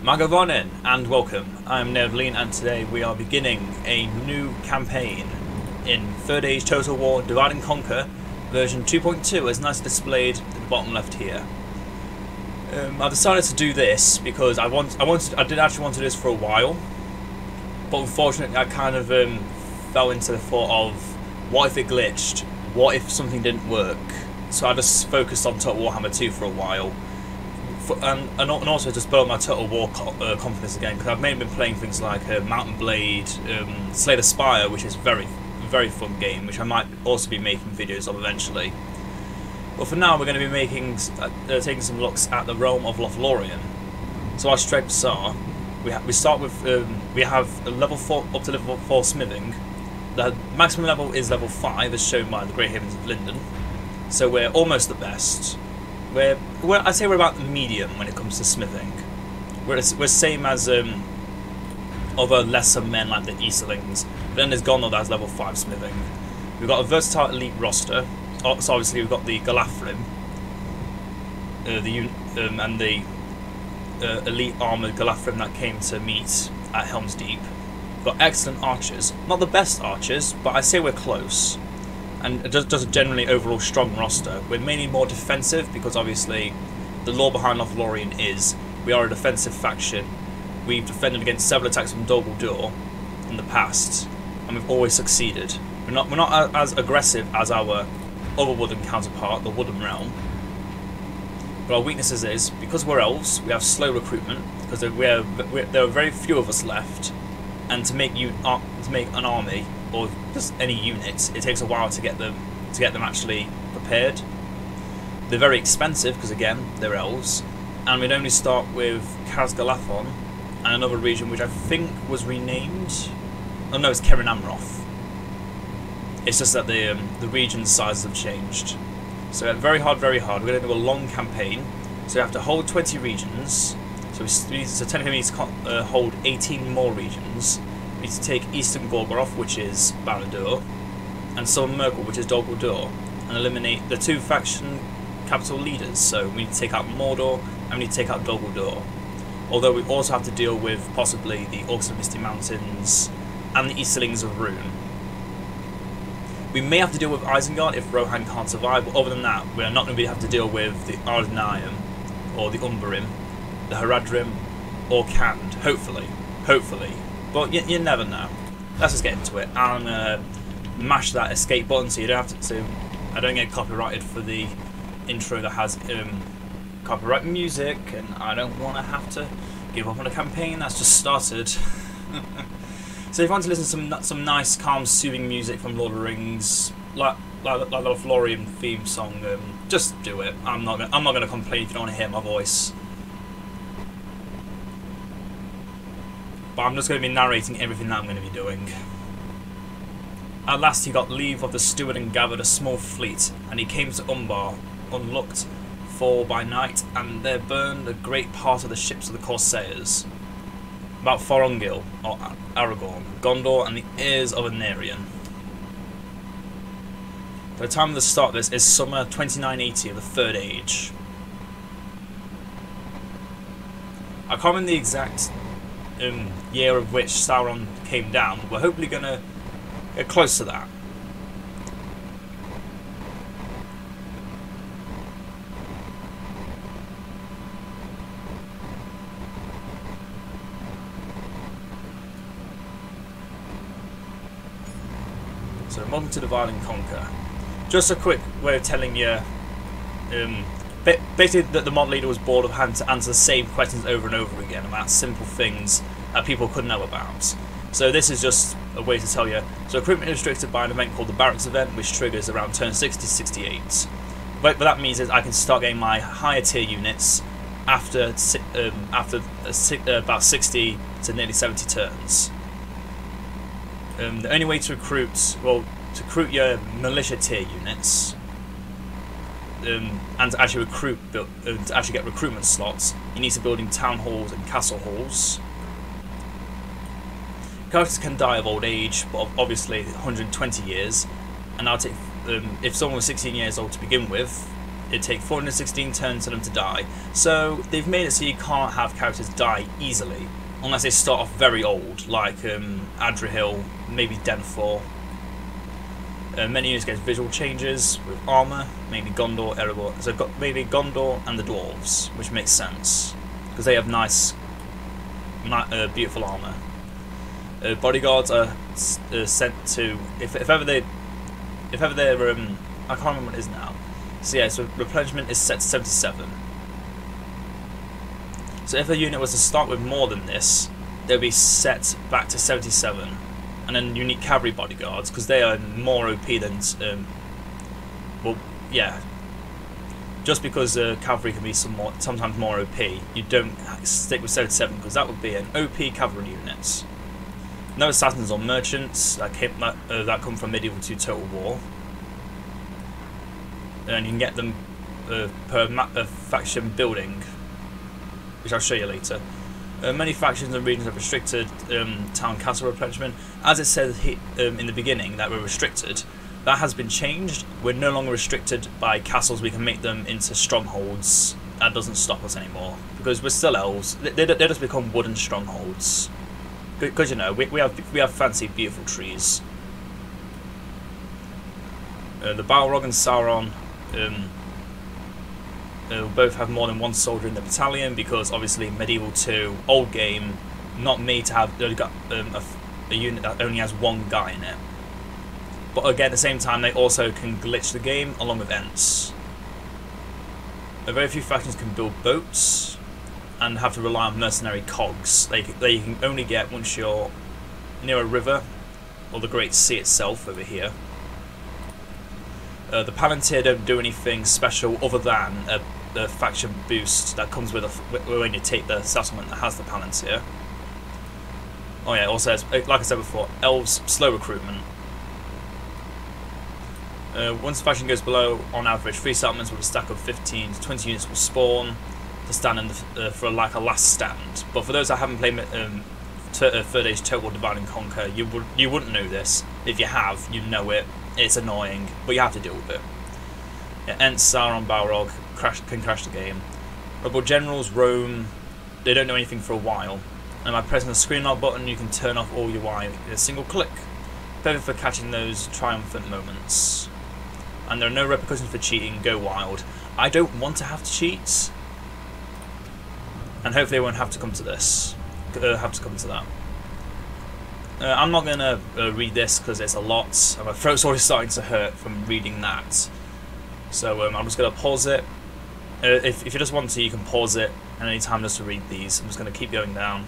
Magavonin and welcome. I'm Lorien and today we are beginning a new campaign in 3rd Age Total War Divide and Conquer version 2.2 as nicely displayed at the bottom left here. I decided to do this because I did actually want to do this for a while, but unfortunately I kind of fell into the thought of what if it glitched, what if something didn't work, so I just focused on Total Warhammer 2 for a while. And also just build my Total War confidence again, because I've mainly been playing things like Mountain Blade, Slay the Spire, which is a very fun game, which I might also be making videos of eventually. But for now, we're going to be taking some looks at the realm of Lorien. So our strengths are: we start with we have a level 4 up to level 4 smithing. The maximum level is level 5, as shown by the Grey Havens of Linden. So we're almost the best. I'd say we're about the medium when it comes to smithing. We're same as other lesser men like the Easterlings. But then there's Gondor that has level 5 smithing. We've got a versatile elite roster. So obviously we've got the Galafrim, and the elite armoured Galafrim that came to meet at Helm's Deep. We've got excellent archers. Not the best archers, but I'd say we're close. And just a generally overall strong roster. We're mainly more defensive because obviously the lore behind Lorien is we are a defensive faction. We've defended against several attacks from Dol Guldur in the past, and we've always succeeded. We're not as aggressive as our other wooden counterpart, the Wooden Realm. But our weaknesses is because we're elves, we have slow recruitment because there are very few of us left, and to make an army or just any units, it takes a while to get them actually prepared. They're very expensive because again they're elves, and we'd only start with Khazgalathon and another region which I think was renamed. Oh no, it's Keren Amroth. It's just that the region sizes have changed. So very hard. We're going to do a long campaign, so we have to hold 20 regions. So technically we need to hold 18 more regions. We need to take Eastern Gorgoroth, which is Barad-dûr, and Southern Merkel, which is Dol Guldur, and eliminate the 2 faction capital leaders. So we need to take out Mordor, and we need to take out Dol Guldur. Although we also have to deal with possibly the Orcs of Misty Mountains and the Easterlings of Rune. We may have to deal with Isengard if Rohan can't survive, but other than that, we're not going to have to deal with the Ardnaim, or the Umbarim, the Haradrim, or Khand, hopefully. But you never know. Let's just get into it. I'm gonna mash that escape button so you don't have to. I don't get copyrighted for the intro that has copyright music, and I don't want to have to give up on a campaign that's just started. So if you want to listen to some nice, calm, soothing music from Lord of the Rings, like the Lorien theme song, just do it. I'm not gonna complain if you don't want to hear my voice. But I'm just going to be narrating everything that I'm going to be doing. At last he got leave of the steward and gathered a small fleet, and he came to Umbar, unlooked for by night, and there burned a great part of the ships of the Corsairs. About Thorongil, or Aragorn, Gondor, and the heirs of Anarion. The time of the start of this is summer 2980 of the 3rd Age. I can't remember the exact year of which Sauron came down. We're hopefully going to get close to that. So welcome to Divide and Conquer. Just a quick way of telling you, basically that the mod leader was bored of having to answer the same questions over and over again about simple things that people could know about. So this is just a way to tell you. So recruitment is restricted by an event called the Barracks event, which triggers around turn 60-68. What that means is I can start getting my higher tier units after about 60 to nearly 70 turns. The only way to recruit your militia tier units, and to actually get recruitment slots, you need to building town halls and castle halls. Characters can die of old age, but obviously 120 years, and I'll take if someone was 16 years old to begin with, it'd take 416 turns for them to die. So they've made it so you can't have characters die easily, unless they start off very old, like Adrihil, maybe Denethor. Many units get visual changes with armor, maybe Gondor, Erebor. So I've got maybe Gondor and the dwarves, which makes sense because they have nice, beautiful armor. Bodyguards are sent to if ever they're I can't remember what it is now. So yeah, so replenishment is set to 77. So if a unit was to start with more than this, they'll be set back to 77. And then you need cavalry bodyguards because they are more OP than well, yeah. Just because cavalry can be sometimes more OP, you don't stick with 77 because that would be an OP cavalry unit. No assassins or merchants that come from medieval to total war, and you can get them per faction building, which I'll show you later. Many factions and regions have restricted town castle replenishment. As it says in the beginning that we're restricted, that has been changed. We're no longer restricted by castles. We can make them into strongholds. That doesn't stop us anymore because we're still elves. They just become wooden strongholds. Because you know we have fancy, beautiful trees. The Balrog and Sauron both have more than one soldier in the battalion because obviously medieval 2, old game, not made to have a unit that only has one guy in it. But again, at the same time, they also can glitch the game along with Ents. Very few factions can build boats and have to rely on mercenary cogs. They can only get once you're near a river or the Great Sea itself over here. The Palantir don't do anything special other than the faction boost that comes with when you take the settlement that has the Palantir. Oh yeah, also like I said before, elves slow recruitment. Once the faction goes below, on average, 3 settlements with a stack of 15 to 20 units will spawn to stand in for like a last stand. But for those that haven't played Third Age Total Divide and Conquer, you wouldn't know this. If you have, you know it. It's annoying, but you have to deal with it. Ents, Sauron, Balrog can crash the game. Rebel generals roam. They don't know anything for a while. And by pressing the screen lock button, you can turn off all UI in a single click. Perfect for catching those triumphant moments. And there are no repercussions for cheating. Go wild. I don't want to have to cheat, and hopefully I won't have to come to this. That. I'm not going to read this because it's a lot, and my throat's already starting to hurt from reading that. So I'm just going to pause it. If you just want to, you can pause it at any time just to read these. I'm just going to keep going down.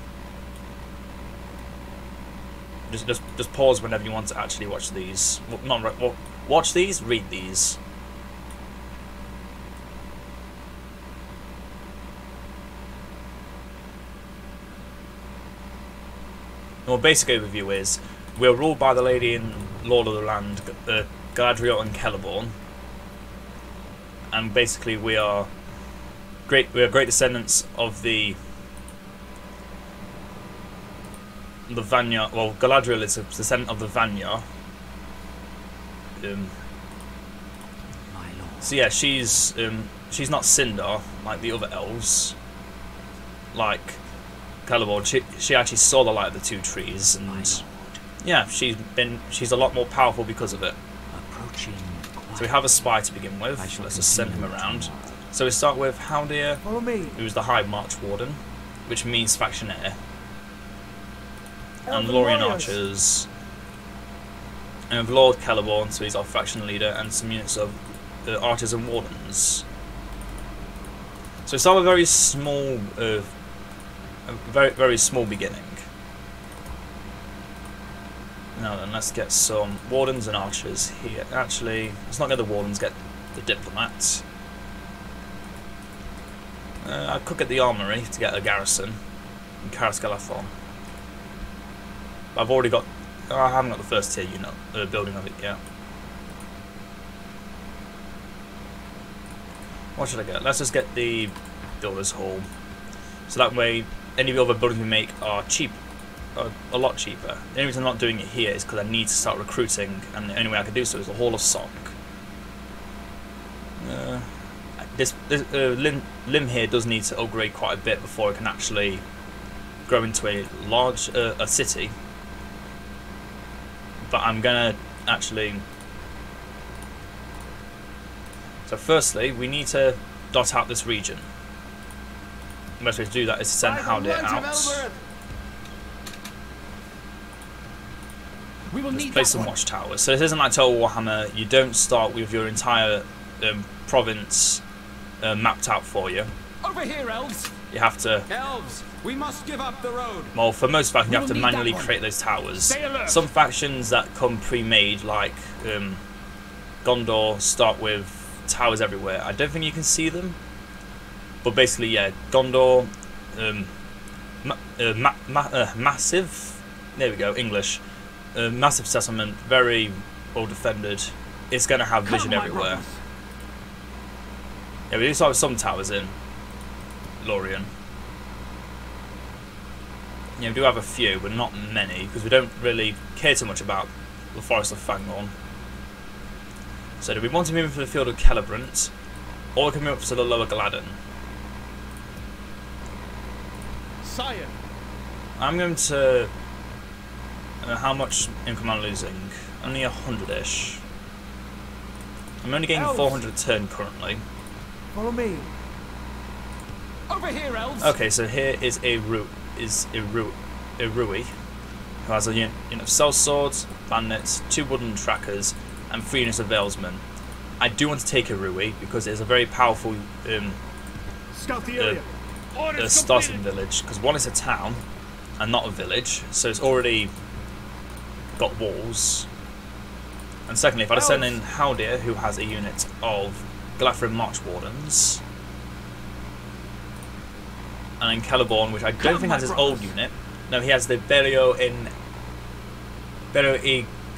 Just pause whenever you want to actually watch these. Well, watch these, read these. Well, basic overview is we're ruled by the lady in Lord of the Land, Galadriel and Celeborn, and basically we are great descendants of the Vanya. Well, Galadriel is a descendant of the Vanya. So yeah, she's not Sindar like the other elves, like Celeborn. She actually saw the light of the 2 trees, and yeah, she's a lot more powerful because of it. So we have a spy to begin with. Let's just send him around. So we start with Haldir, who's the High March Warden, which means factionaire, and Lorien archers, and Lord Celeborn, so he's our faction leader, and some units of archers and wardens. So we start with a very small. A very small beginning. Now then, let's get some wardens and archers here. Actually, let's not get the wardens, get the diplomats. I could get the armory to get a garrison in Karas Galathon. But I've already got. I haven't got the first tier unit building of it yet. What should I get? Let's just get the builder's hall, so that way any of the other buildings we make are cheap, a lot cheaper. The only reason I'm not doing it here is because I need to start recruiting, and the only way I can do so is the Hall of Song. this limb here does need to upgrade quite a bit before it can actually grow into a large a city. But I'm gonna actually. So firstly, we need to dot out this region. The best way to do that is to send Howdy out. We will Let's place some watchtowers. So this isn't like Total Warhammer. You don't start with your entire province mapped out for you. Over here, elves. You have to. Elves, we must give up the road. Well, for most factions, you have to manually create those towers. Some factions that come pre-made, like Gondor, start with towers everywhere. I don't think you can see them, but basically, yeah, Gondor, massive. There we go, English. Massive settlement, very well defended. It's going to have vision everywhere. Yeah, we do start with some towers in Lorien. Yeah, we do have a few, but not many, because we don't really care too much about the Forest of Fangorn. So do we want to move into the field of Celebrant, or we can move up to the lower Gladden? Sire. I'm going to... how much income am I losing? Only 100-ish. I'm only getting 400 a turn currently. Follow me. Over here, elves. Okay, so here is a Rui, who has a unit of sellswords, bandits, 2 wooden trackers, and 3 units of veilsmen. I do want to take a Rui because it's a very powerful Scout the area. starting village. Because one, it's a town and not a village, so it's already got walls. And secondly, if I send in Haldir, who has a unit of Galafrim March Wardens, and then Celeborn, which I don't think has his old unit. No, he has the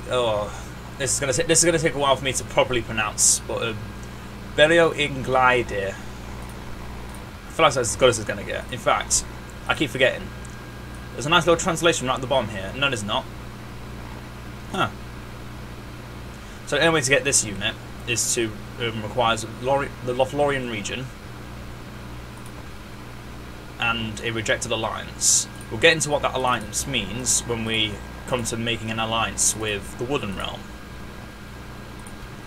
oh, this is gonna take a while for me to properly pronounce, but Berio Ingleidir. I feel like that's as good as it's gonna get. In fact, I keep forgetting. There's a nice little translation right at the bottom here. No, there's not. Huh. So the only way to get this unit is to requires the Lothlorien region and a rejected alliance. We'll get into what that alliance means when we come to making an alliance with the Wooden Realm.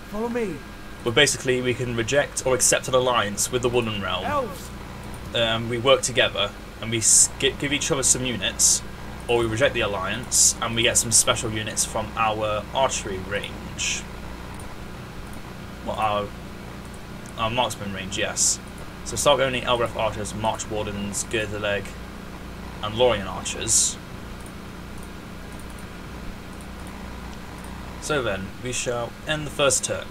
Follow me. But basically, we can reject or accept an alliance with the Wooden Realm. Elves. We work together and we give each other some units, or we reject the alliance and we get some special units from our archery range. Well, our marksman range, yes. So start with only Elbreth archers, March Wardens, Girdeleg, and Lorien archers. So then, we shall end the first turn.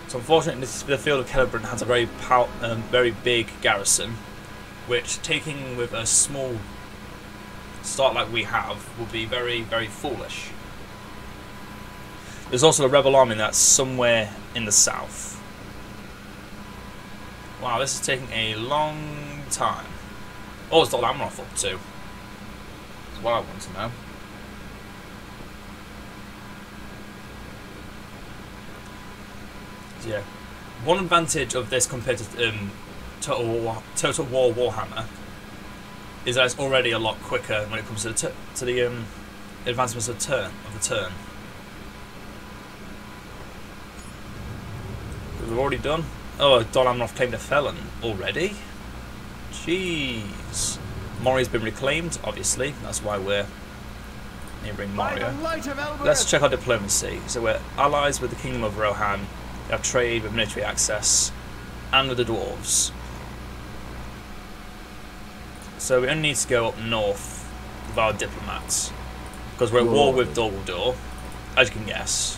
So unfortunately, the field of Celebrant has a very big garrison, which, taking with a small start like we have, would be very, very foolish. There's also a rebel army that's somewhere in the south. Wow, this is taking a long time. Oh, it's Dol Amroth up to. That's what I want to know. Yeah, one advantage of this compared to Total War Warhammer is that it's already a lot quicker when it comes to the advancements of the turn. We've already done. Oh, Dol Amroth claimed a felon already. Jeez, Moria's been reclaimed. Obviously, that's why we're neighbouring Moria. Let's check our diplomacy. So we're allies with the Kingdom of Rohan. We have trade with military access, and with the dwarves. So we only need to go up north with our diplomats, because we're at war with Dol Guldur, as you can guess.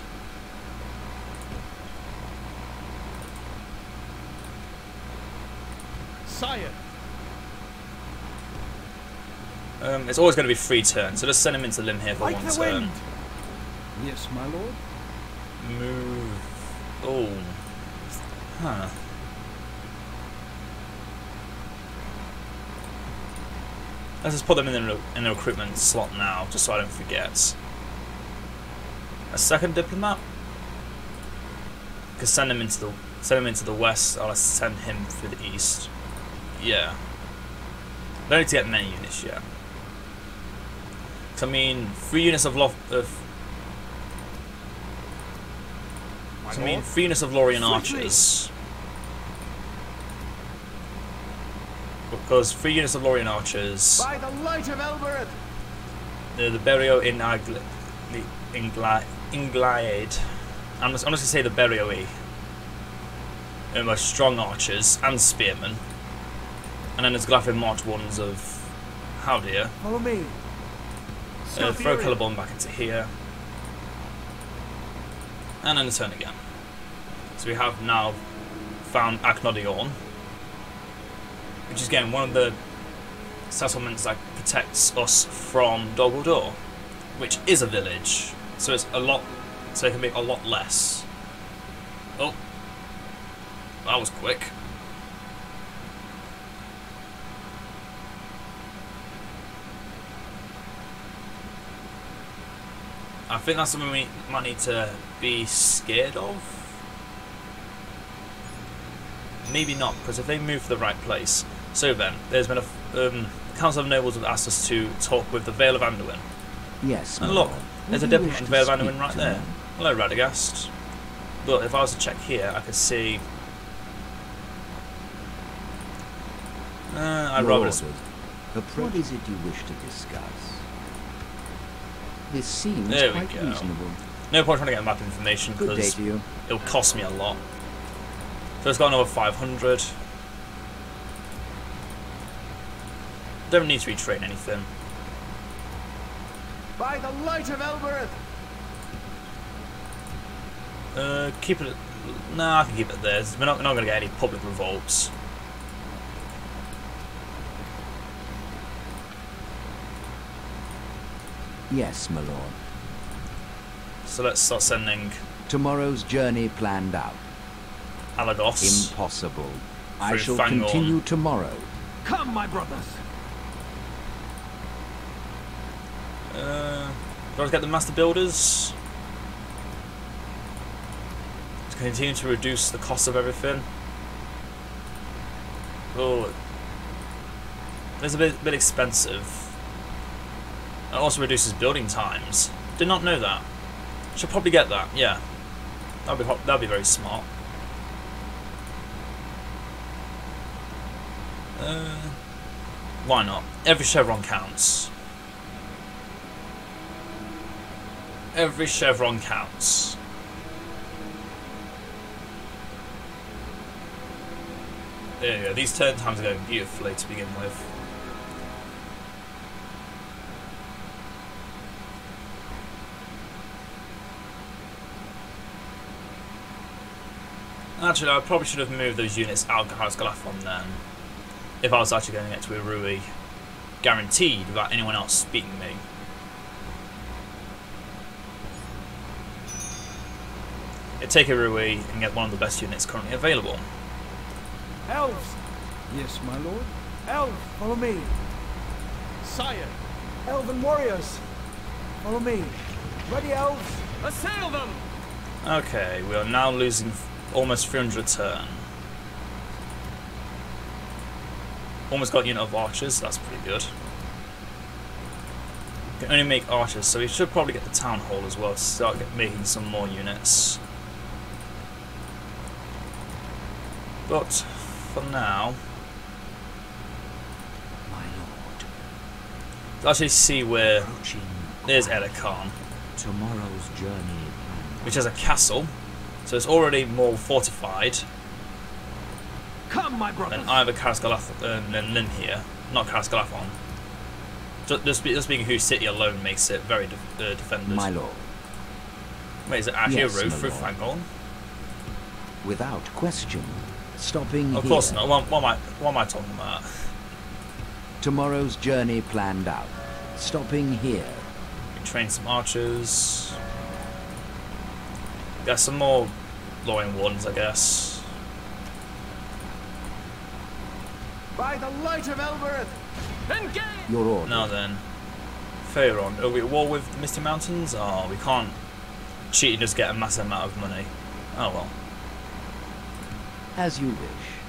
Sire. It's always going to be 3 turns, so just send him into Lim here for 1 turn. Yes, my lord. Move. Oh. Huh. Let's just put them in the recruitment slot now, just so I don't forget. A second diplomat. Could send him into the west, or let's send him through the east. Yeah. Don't need to get many units yet. I mean, 3 units of Lorien archers. Because 3 units of Lorien archers. By the light of Elbereth. The burial in Inglaid. I'm just gonna say the burial. Strong archers and spearmen. And then there's Glafin March ones of Howdeer. Follow me. Throw Celeborn back into here. And then turn again. So we have now found Aknodiorn, which is again one of the settlements that protects us from Dol Guldur, which is a village. So it's a lot, so it can be a lot less. Oh, that was quick. I think that's something we might need to be scared of. Maybe not, because if they move to the right place. So then, there's been a Council of Nobles have asked us to talk with the Vale of Anduin. Yes. And look, there's a diplomat in the Vale of Anduin right there. Hello, Radagast. But if I was to check here, I could see. I'd rather. What is it you wish to discuss? This seems There we quite go. reasonable. No point trying to get map information Good day because to you. it'll cost me a lot. So it's got another 500. Don't need to retrain anything. By the light of Elbereth. Keep it. Nah, I can keep it there. We're not going to get any public revolts. Yes, my lord. So let's start sending Tomorrow's journey planned out. Alagos. Impossible. I Through shall Fangorn. continue tomorrow. Come, my brothers. Do I want to get the master builders? To continue to reduce the cost of everything. Oh, it's a bit expensive. It also reduces building times. Did not know that. Should probably get that. Yeah, that'd be very smart. Why not? Every chevron counts. Every chevron counts. There you go. These turn times are going beautifully to begin with. Actually, I probably should have moved those units out of Galafon then. If I was actually going to get to Irui, guaranteed without anyone else beating me. It'd take Irui and get one of the best units currently available. Elves. Yes, my lord. Elves, follow me. Sire. Elven warriors. Follow me. Ready, elves. Assail them! Okay, we are now losing almost 300 a turn. Almost got a unit of archers, that's pretty good. Can only make archers, so we should probably get the town hall as well to start making some more units. But for now, My lord. let's actually see where Approaching there's Edakan, tomorrow's journey. which has a castle, so it's already more fortified Come, my brothers. than either Karasgalathon and Lynn here. Not Karasgalathon. Just being whose city alone makes it very defended. My lord. Wait, is it actually Yes, a roof my through lord. Fangorn? Without question. Stopping Of here. course not. What am I talking about? Tomorrow's journey planned out. Stopping here. We train some archers. Got some more Lorien Wardens, I guess. By the light of Elbereth. Engage! Your order. Now then, Faerun, are we at war with the Misty Mountains? Oh, we can't cheat and just get a massive amount of money. Oh well. As you wish.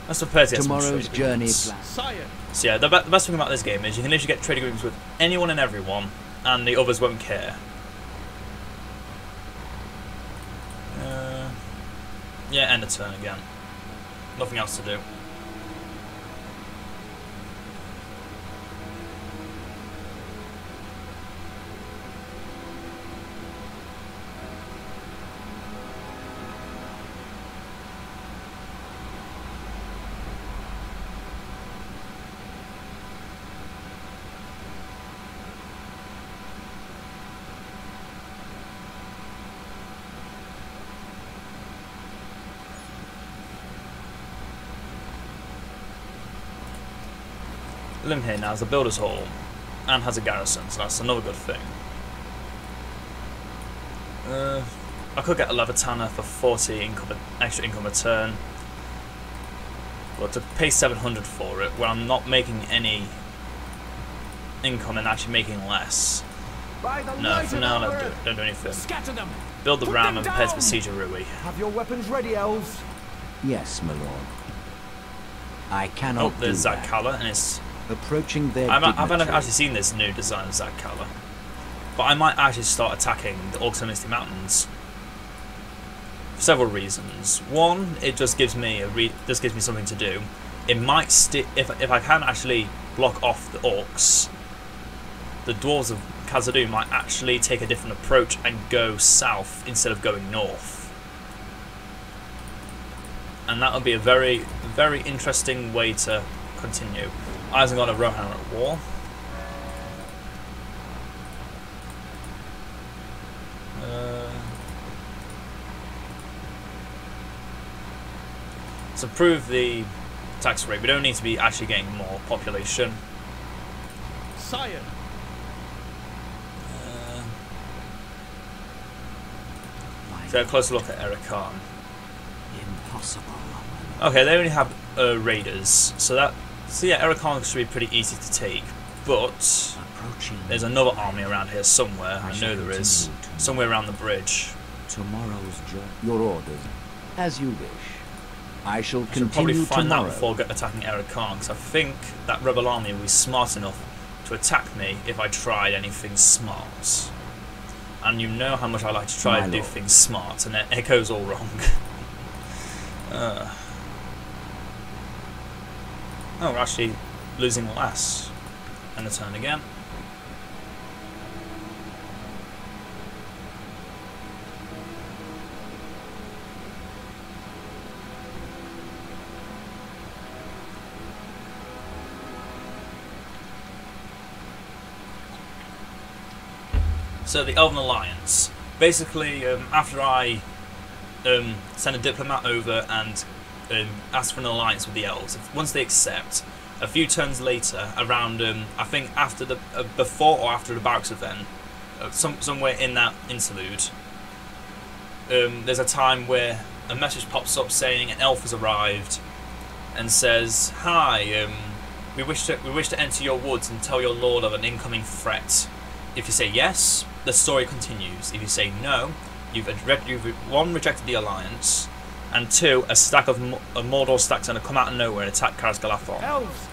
Let's prepare to get some Tomorrow's trade journey agreements. plan. Sire! So yeah, the best thing about this game is you can literally get trade agreements with anyone and everyone, and the others won't care. Yeah, end of turn again. Nothing else to do. Lim here now is the Builder's Hall and has a garrison, so that's another good thing. I could get a Levitanner for 40 income, extra income a turn, but to pay 700 for it, where I'm not making any income and actually making less. No, for now don't do anything. Scatter them! Build the Put ram them and prepare to down! besiege Rui. Have your weapons ready, elves. Yes, my lord. I cannot Oh, do there's that. Zakala, and it's... Approaching their I haven't dignitary. actually seen this new design of Zakala, but I might actually start attacking the Orcs and Misty Mountains for several reasons. One, it just gives me something to do. It might if I can actually block off the Orcs, the Dwarves of Khazad-dûm might actually take a different approach and go south instead of going north. And that would be a very, very interesting way to continue. Isengard and Rohan are at war. To improve the tax rate, we don't need to be actually getting more population. Sire! So a closer look at Ericon. Impossible. Okay, they only have raiders, so yeah, Ericon should be pretty easy to take. But Approaching. there's another army around here somewhere. I shall know there is. continue to Somewhere around the bridge. Tomorrow's journey. Your orders. As you wish. I shall I should probably continue find tomorrow. that before attacking Ericon, because I think that rebel army will be smart enough to attack me if I tried anything smart. And you know how much I like to try My to do lord. things smart, and it goes all wrong. Oh, we're actually losing less. And the turn again. So the Elven Alliance. Basically, after I send a diplomat over and ask for an alliance with the elves, once they accept, a few turns later, around I think after the before or after the barracks event, somewhere in that interlude, there's a time where a message pops up saying an elf has arrived and says, "Hi, we wish to enter your woods and tell your lord of an incoming threat." If you say yes, the story continues. If you say no, you've one, rejected the alliance, and two, a stack of Mordor stacks going to come out of nowhere and attack Karaz Galathon. Elves!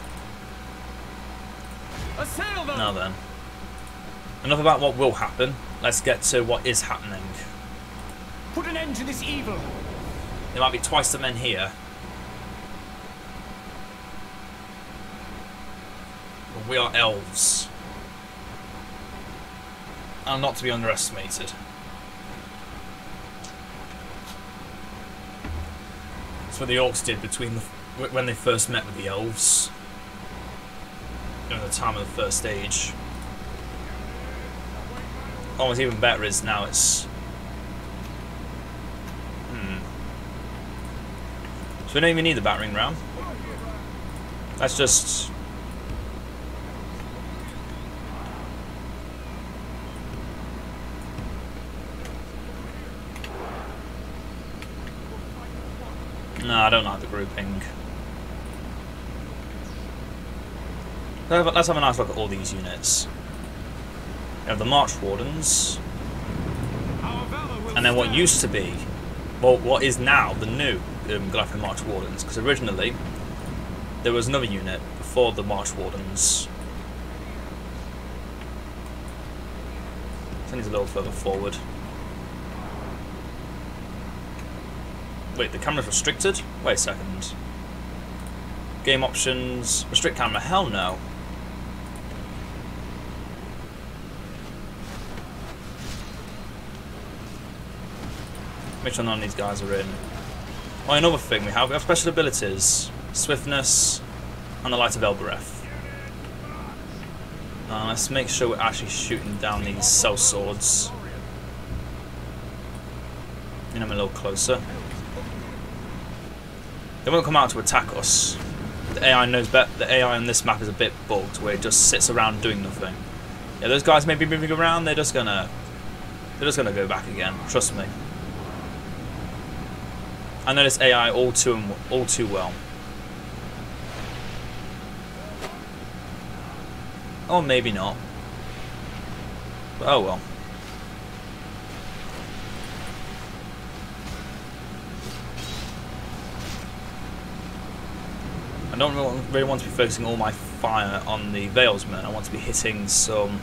Assail them! Now then, enough about what will happen. Let's get to what is happening. Put an end to this evil! There might be twice the men here. But we are elves. And not to be underestimated. That's what the orcs did when they first met with the elves. During the time of the first age. Oh, what's even better is now it's... So we don't even need the battering ram. Let's just... No, I don't like the grouping. Let's have a nice look at all these units. We have the March Wardens, Our valor will and then what stand. used to be, well, what is now the new Galactic March Wardens, because originally there was another unit before the March Wardens. So he's a little further forward. Wait, the camera's restricted? Wait a second. Game options, restrict camera, hell no. Make sure none of these guys are in. Oh, another thing we have special abilities. Swiftness and the Light of Elbereth. Let's make sure we're actually shooting down these cell swords. Get them a little closer. They won't come out to attack us. The AI knows better. The AI on this map is a bit bugged, where it just sits around doing nothing. Yeah, those guys may be moving around. They're just gonna go back again. Trust me. I know this AI all too well. Or maybe not. But oh well. I don't really want to be focusing all my fire on the Valesmen. I want to be hitting some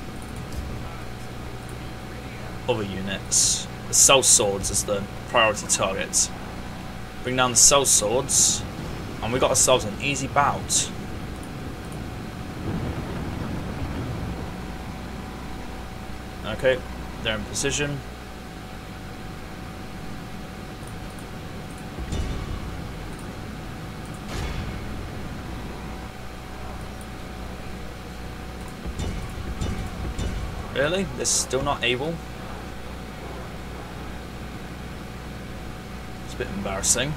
other units. The Cell Swords is the priority target. Bring down the Cell Swords, and we got ourselves an easy bout. Okay, they're in position. Really? They're still not able? It's a bit embarrassing.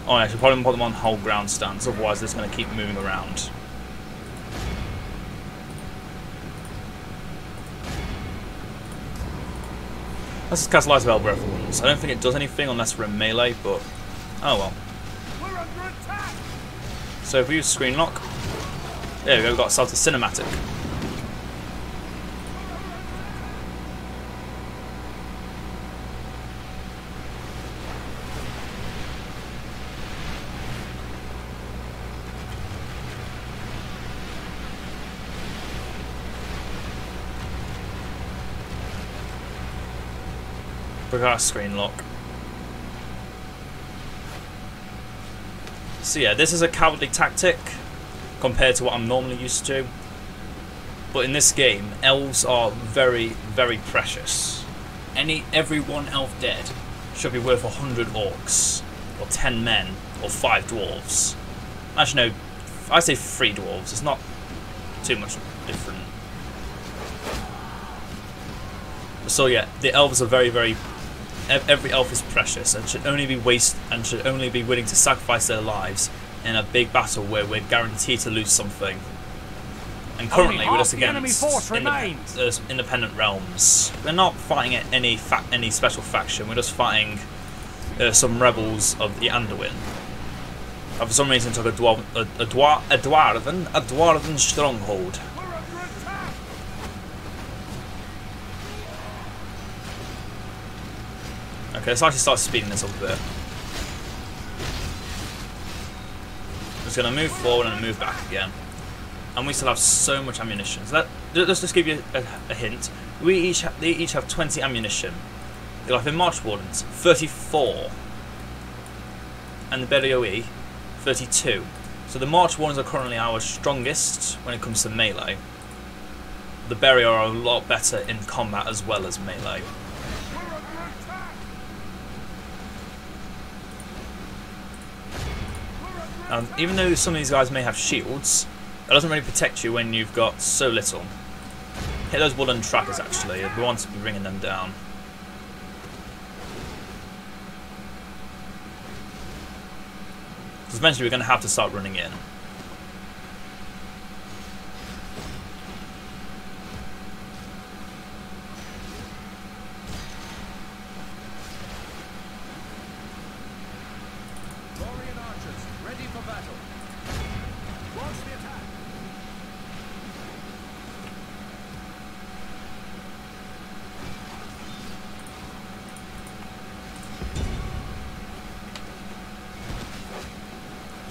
Oh, I should probably put them on whole ground stance, otherwise they're just going to keep moving around. Let's just cast Light of Elbereth once. I don't think it does anything unless we're in melee, but oh well. We're under attack. So if we use screen lock, there we go, we've got ourselves a cinematic. We've got our screen lock. So yeah, this is a cowardly tactic compared to what I'm normally used to. But in this game, elves are very, very precious. Every one elf dead should be worth 100 orcs, or 10 men, or 5 dwarves. Actually no, I say 3 dwarves, it's not too much different. So yeah, the elves are very, very... Every elf is precious and should only be willing to sacrifice their lives in a big battle where we're guaranteed to lose something. And currently we're just against independent realms. We're not fighting any special faction. We're just fighting some rebels of the Anduin. I for some reason took a dwarven stronghold. Okay, let's actually start speeding this up a bit. Just going to move forward and move back again. And we still have so much ammunition. So let's just give you a hint. They each have 20 ammunition. The Galactic March Wardens, 34. And the BOE, 32. So the March Wardens are currently our strongest when it comes to melee. The Barrier are a lot better in combat as well as melee. Even though some of these guys may have shields, that doesn't really protect you when you've got so little. Hit those wooden trackers actually, we want to be bringing them down. Because eventually we're going to have to start running in. battle. Launch the attack.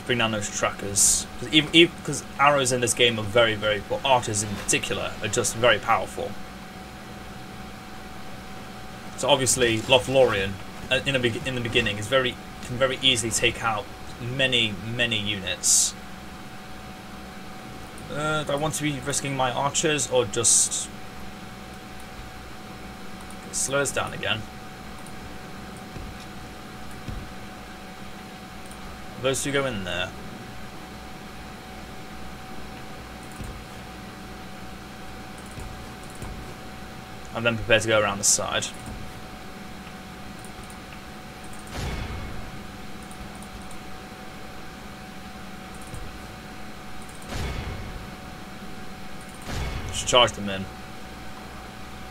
Bring down those trackers, because arrows in this game are very, well, archers in particular are just very powerful. So obviously, Lorien in the beginning is can very easily take out many units. Do I want to be risking my archers or just slow us down again? Those two go in there. And then prepare to go around the side. Just charge them in.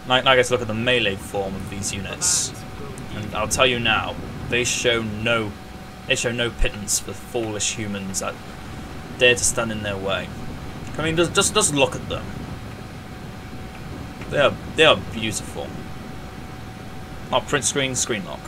Now I get to look at the melee form of these units. And I'll tell you now, they show no pittance for foolish humans that dare to stand in their way. I mean, just look at them. They are beautiful. Oh, print screen, screen lock.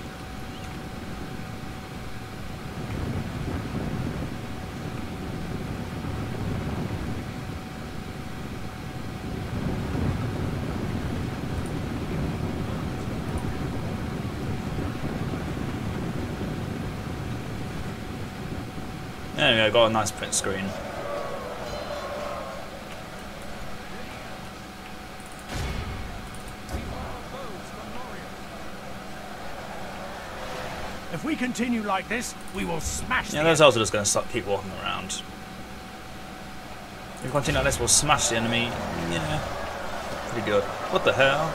Anyway, I got a nice print screen. If we continue like this, we will smash Yeah, the those elves are just going to keep walking around. If we continue like this, we'll smash the enemy. Yeah, pretty good. What the hell?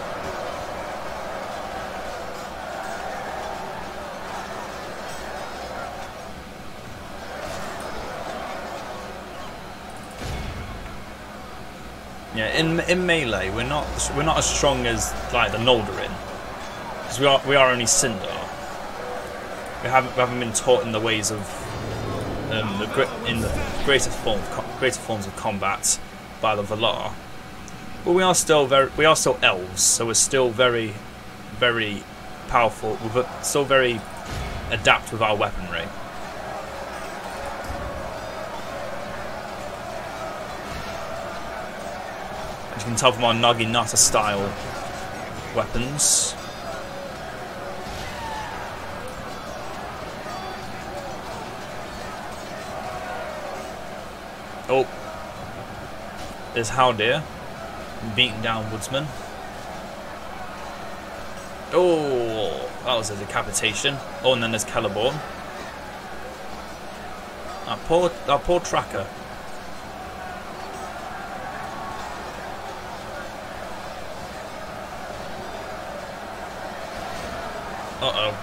Yeah, in melee, we're not as strong as like the Lorien, because we are only Cinder. We haven't been taught in the ways of the greater forms of combat by the Valar. But we are still elves, so we're still very powerful. We're still very adept with our weaponry. As you can tell from our Naginata style weapons. Oh, there's Haldir beating down Woodsman. Oh, that was a decapitation. Oh, and then there's Celeborn. Our poor tracker. Uh-oh.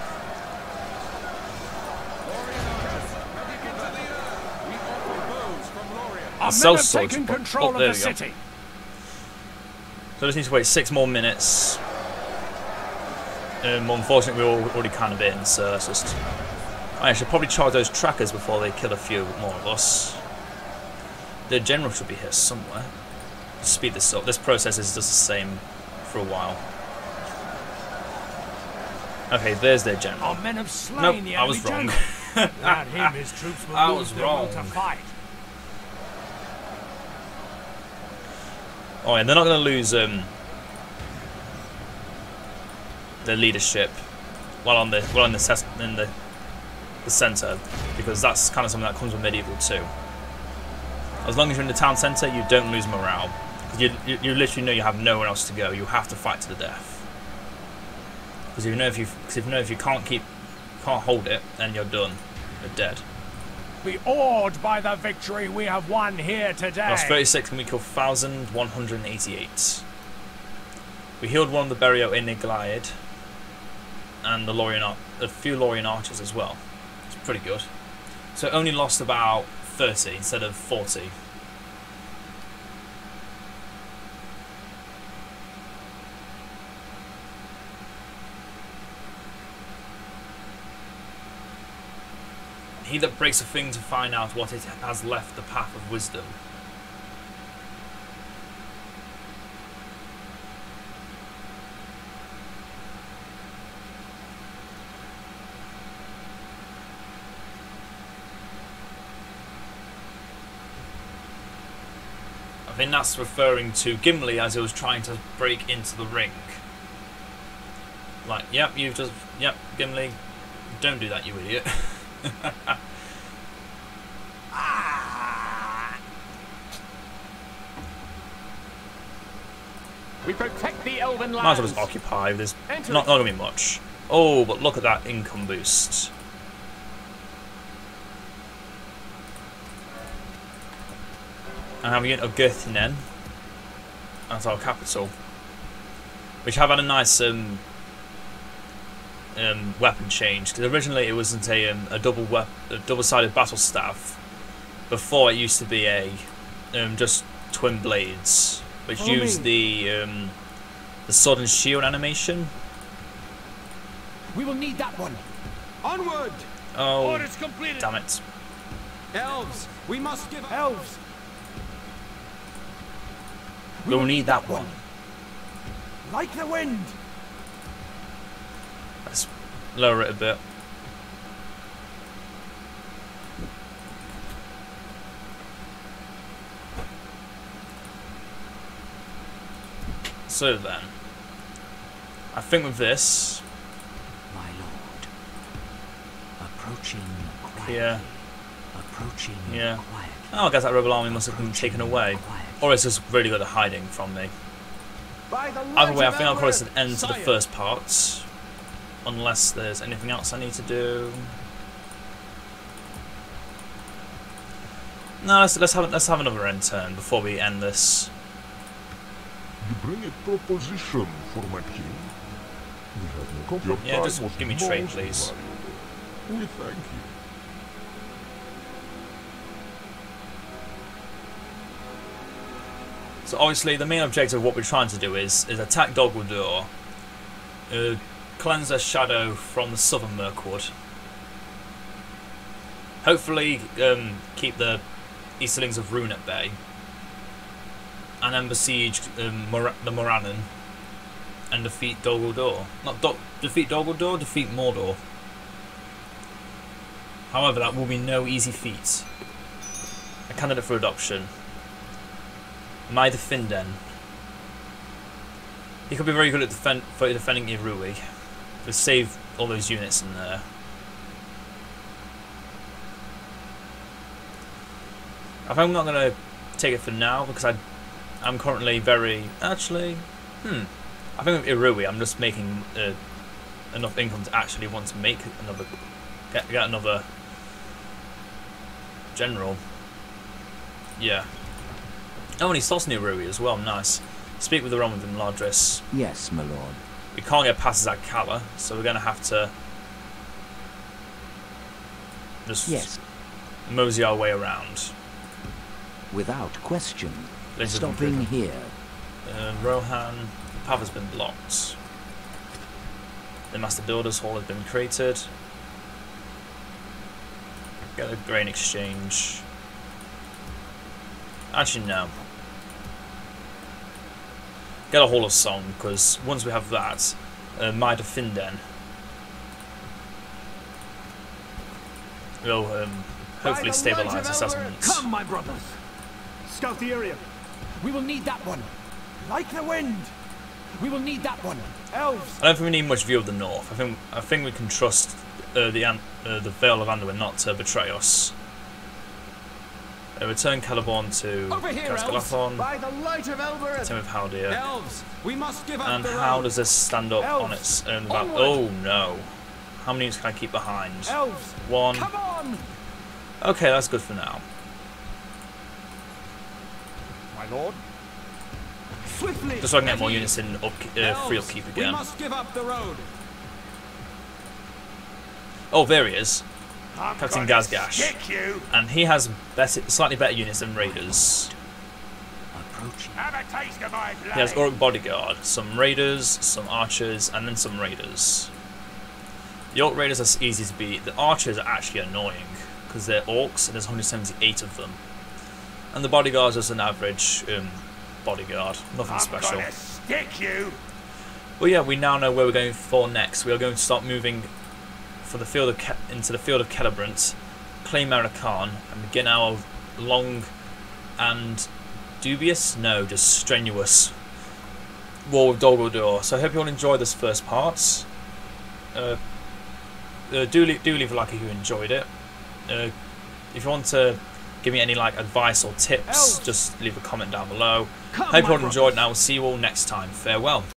Our men have taken control of the city. So I just need to wait 6 more minutes. Unfortunately, we're already kind of in, so let's just... I should probably charge those trackers before they kill a few more of us. The general should be here somewhere. Speed this up. This process is just the same for a while. Okay, there's their general. Our men have slain Nope, the enemy I was wrong. Without him, his troops will I lose was their will wrong. to fight. Oh, yeah, they're not going to lose their leadership while in the centre, because that's kind of something that comes with medieval too. As long as you're in the town centre, you don't lose morale, because you literally know you have nowhere else to go. You have to fight to the death. Because if you can't hold it, then you're done. You're dead. Be awed by the victory we have won here today. Lost 36 and we killed 1,188. We healed one of the Berio in Iglaid, and a few Lorien archers as well. It's pretty good. So only lost about 30 instead of 40. He that breaks a thing to find out what it has left the path of wisdom. I think that's referring to Gimli as he was trying to break into the ring. Like, yep, Gimli, don't do that, you idiot. We protect the elven lands. Might as well just occupy. There's not going to be much. Oh, but look at that income boost. And have a unit of Göttingen as our capital, which have had a nice weapon change, because originally it wasn't a double-sided battle staff. Before it used to be a just twin blades, which used the sword and shield animation. We will need that one. Onward! Oh, Orders completed. damn it! Elves, we must give Elves. We'll need that one. Like the wind. Let's lower it a bit. So then, I think with this, My lord. Approaching quietly. yeah, Approaching yeah. quietly. Oh, I guess that rebel army must have been taken away, or it's just really good at hiding from me. by the Either way, I light think I'll of call this an our end to the sire. first part, unless there's anything else I need to do. No, let's have another end turn before we end this. You bring a proposition for my king. We have no comfort. Yeah, just give me trade, most please. valuable. We thank you. So obviously the main objective of what we're trying to do is attack Dol Guldur, cleanse their shadow from the southern Mirkwood. Hopefully keep the Easterlings of Rune at bay. And then besiege the Morannon and defeat Dol Guldur. Defeat Dol Guldur, defeat Mordor. However, that will be no easy feat. A candidate for adoption. Maida Finden. He could be very good at defending Irui. We'll save all those units in there. I think I'm not going to take it for now because I'm currently very... Actually, I think with Irui I'm just making enough income to actually want to make another... Get another general. Yeah. Oh, and he starts near Irui as well, nice. Speak with the Roman in Lardris. Yes, my lord. We can't get past Zakala, so we're going to have to just mosey our way around. Without question. Let's just Stopping improve here. Rohan, the path has been blocked. The Master Builder's Hall has been created. Get a grain exchange. Actually, no. Get a Hall of Song, because once we have that, Maida Finden will hopefully stabilise the settlements. Come, my brothers. Scout the area. We will need that one. Like the wind. We will need that one. Elves. I don't think we need much view of the north. I think we can trust the Vale of Anduin not to betray us. Return Celeborn to Over here, elves. Cascalathon. By the light of Elbereth. Same with Haldir. Elves, we must give up And the how road. does this stand up on Elves. its own? Onward. Oh no! How many units can I keep behind? Elves. One. Come on, Okay, that's good for now. my lord. Swiftly. Just so I can get more at units ease. in Elves, free upkeep We again. must give up the road. Oh, there he is. I'm Captain gonna Gazgash. stick you. And he has slightly better units than Raiders. Approaching. Have a taste of my blood. He has Orc Bodyguard, some Raiders, some Archers, and then some Raiders. The Orc Raiders are easy to beat. The Archers are actually annoying. because they're orcs and there's 178 of them. And the bodyguards is an average bodyguard, nothing special. I'm gonna stick you. Well, yeah, we now know where we're going for next. We are going to start moving for the field of into the field of Celebrant, claim Arakan, and begin our long and dubious, no, just strenuous war with Dol Guldur. So I hope you all enjoyed this first part. Do leave a like if you enjoyed it. If you want to give me any advice or tips, just leave a comment down below. Hope you all enjoyed, and I will see you all next time. Farewell.